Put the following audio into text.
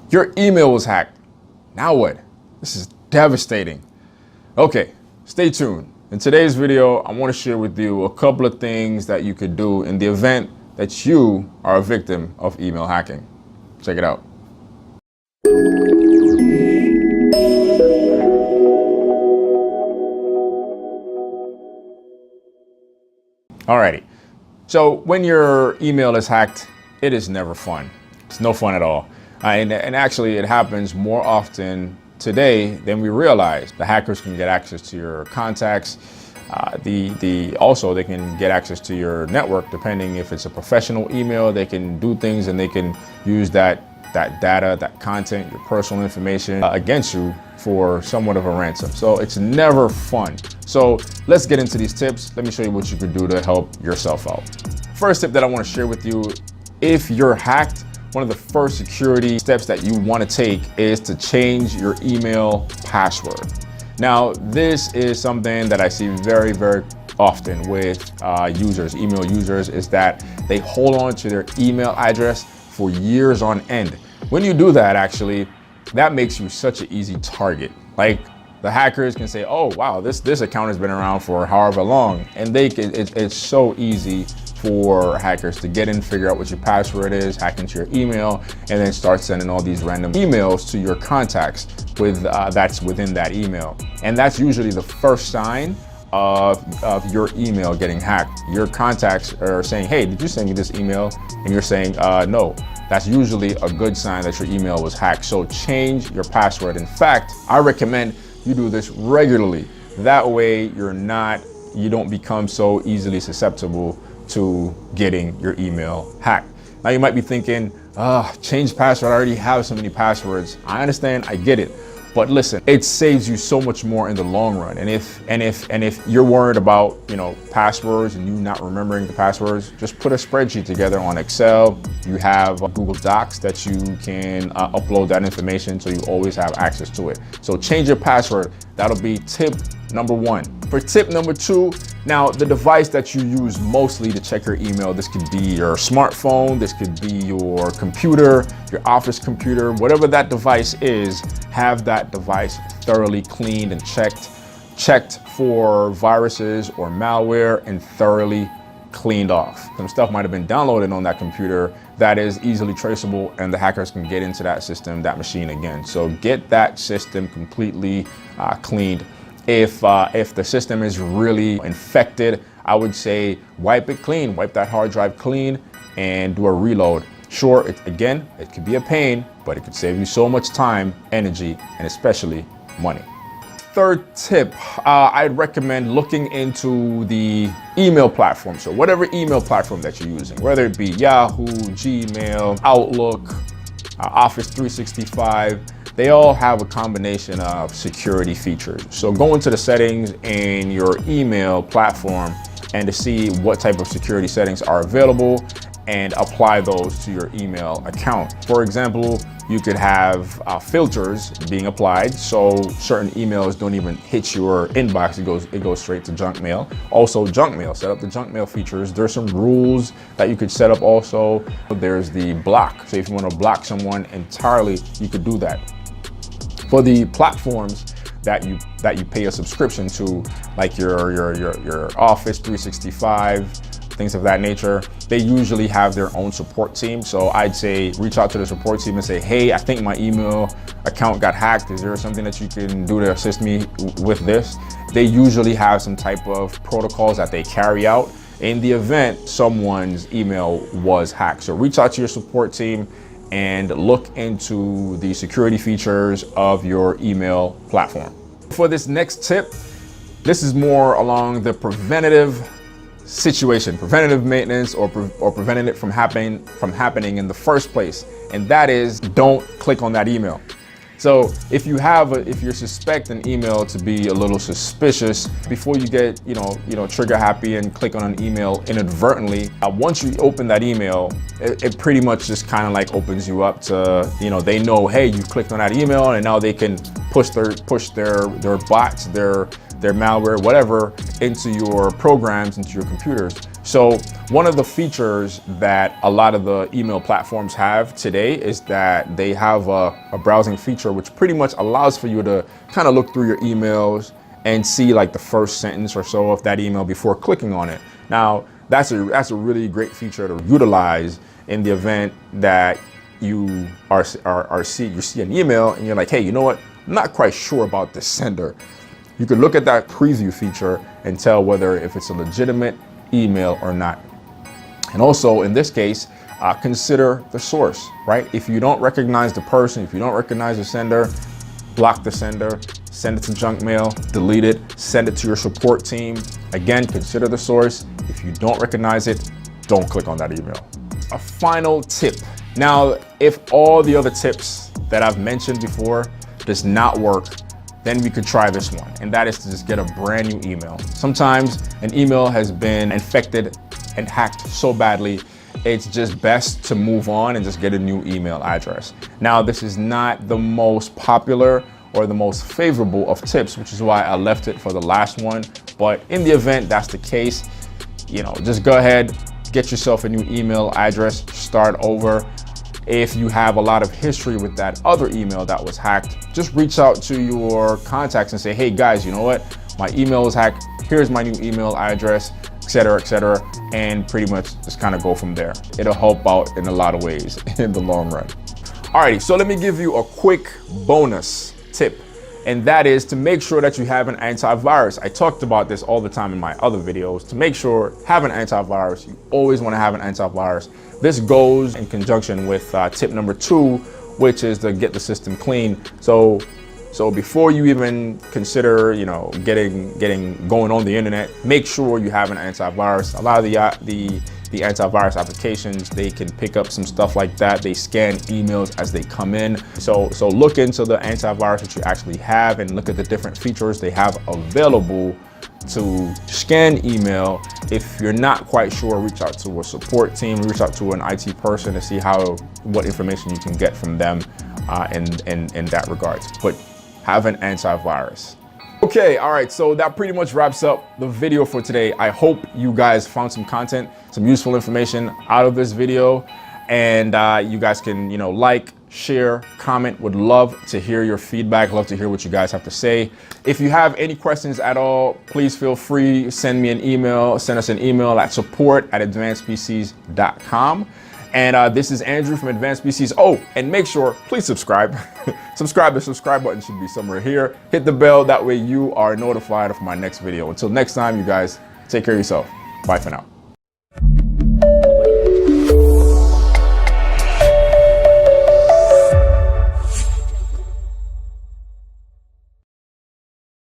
Your email was hacked. Now what? This is devastating. Okay, stay tuned. In today's video, I want to share with you a couple of things that you could do in the event that you are a victim of email hacking. Check it out. Alrighty, so when your email is hacked, it is never fun. It's no fun at all. And actually it happens more often today than we realize. The hackers can get access to your contacts. Also they can get access to your network, depending if it's a professional email. They can do things and they can use that data, that content, your personal information against you for somewhat of a ransom. So it's never fun. So let's get into these tips. Let me show you what you could do to help yourself out. First tip that I want to share with you, if you're hacked, one of the first security steps that you want to take is to change your email password. Now, this is something that I see very, very often with email users, is that they hold on to their email address for years on end. When you do that, actually, that makes you such an easy target. Like, the hackers can say, oh, wow, this account has been around for however long. And it's so easy for hackers to get in, figure out what your password is, hack into your email, and then start sending all these random emails to your contacts that's within that email. And that's usually the first sign of your email getting hacked. Your contacts are saying, hey, did you send me this email? And you're saying, no. That's usually a good sign that your email was hacked. So change your password. In fact, I recommend you do this regularly. That way you don't become so easily susceptible to getting your email hacked. Now you might be thinking, change password, I already have so many passwords. I understand, I get it. But listen, it saves you so much more in the long run. And if you're worried about, passwords and you not remembering the passwords, just put a spreadsheet together on Excel. You have Google Docs that you can upload that information, so you always have access to it. So change your password. That'll be tip number one. For tip number two, now the device that you use mostly to check your email, this could be your smartphone, this could be your computer, your office computer, whatever that device is, have that device thoroughly cleaned and checked for viruses or malware, and thoroughly cleaned off. Some stuff might have been downloaded on that computer that is easily traceable, and the hackers can get into that system, that machine again. So get that system completely cleaned. If the system is really infected, I would say wipe it clean, wipe that hard drive clean, and do a reload. Sure, it could be a pain, but it could save you so much time, energy, and especially money. Third tip, I'd recommend looking into the email platform. So whatever email platform that you're using, whether it be Yahoo, Gmail, Outlook, Office 365, they all have a combination of security features. So go into the settings in your email platform and to see what type of security settings are available and apply those to your email account. For example, you could have filters being applied, so certain emails don't even hit your inbox. It goes straight to junk mail. Also junk mail, set up the junk mail features. There's some rules that you could set up also. There's the block. So if you want to block someone entirely, you could do that. For the platforms that you pay a subscription to, like your Office 365, things of that nature, they usually have their own support team. So I'd say reach out to the support team and say, hey, I think my email account got hacked. Is there something that you can do to assist me with this? They usually have some type of protocols that they carry out in the event someone's email was hacked. So reach out to your support team and look into the security features of your email platform. For this next tip, this is more along the preventative situation, preventative maintenance, or preventing it from happening in the first place. And that is, don't click on that email. So if you suspect an email to be a little suspicious, before you get trigger happy and click on an email inadvertently, once you open that email, it pretty much just kind of like opens you up to, they know, hey, you clicked on that email, and now they can push their bots, their malware, whatever, into your programs, into your computers. So one of the features that a lot of the email platforms have today is that they have a browsing feature which pretty much allows for you to kind of look through your emails and see like the first sentence or so of that email before clicking on it. Now, that's a really great feature to utilize in the event that you see an email and you're like, hey, you know what? I'm not quite sure about this sender. You could look at that preview feature and tell whether if it's a legitimate email or not. And also in this case, consider the source, right? If you don't recognize the person, if you don't recognize the sender, block the sender, send it to junk mail, delete it, send it to your support team. Again, consider the source. If you don't recognize it, don't click on that email. A final tip. Now, if all the other tips that I've mentioned before does not work, then we could try this one, and that is to just get a brand new email. Sometimes an email has been infected and hacked so badly, it's just best to move on and just get a new email address. Now, this is not the most popular or the most favorable of tips, which is why I left it for the last one. But in the event that's the case, just go ahead, get yourself a new email address, start over. If you have a lot of history with that other email that was hacked, just reach out to your contacts and say, hey guys, you know what? My email was hacked. Here's my new email address, et cetera, and pretty much just kind of go from there. It'll help out in a lot of ways in the long run. Alrighty, so let me give you a quick bonus tip, and that is to make sure that you have an antivirus. I talked about this all the time in my other videos. To make sure, have an antivirus. You always want to have an antivirus. This goes in conjunction with tip number 2, which is to get the system clean. So before you even consider, going on the internet, make sure you have an antivirus. A lot of the antivirus applications, they can pick up some stuff like that. They scan emails as they come in. So look into the antivirus that you actually have and look at the different features they have available to scan email. If you're not quite sure, reach out to a support team, reach out to an IT person to see what information you can get from them in that regards. But have an antivirus. Okay, all right, so that pretty much wraps up the video for today. I hope you guys found some content, some useful information out of this video, and you guys can, like, share, comment. Would love to hear your feedback, love to hear what you guys have to say. If you have any questions at all, please feel free, send us an email at support@advancedpcs.com. And this is Andrew from Advanced-PCs. Oh, and make sure, please subscribe. The subscribe button should be somewhere here. Hit the bell, that way you are notified of my next video. Until next time, you guys, take care of yourself. Bye for now.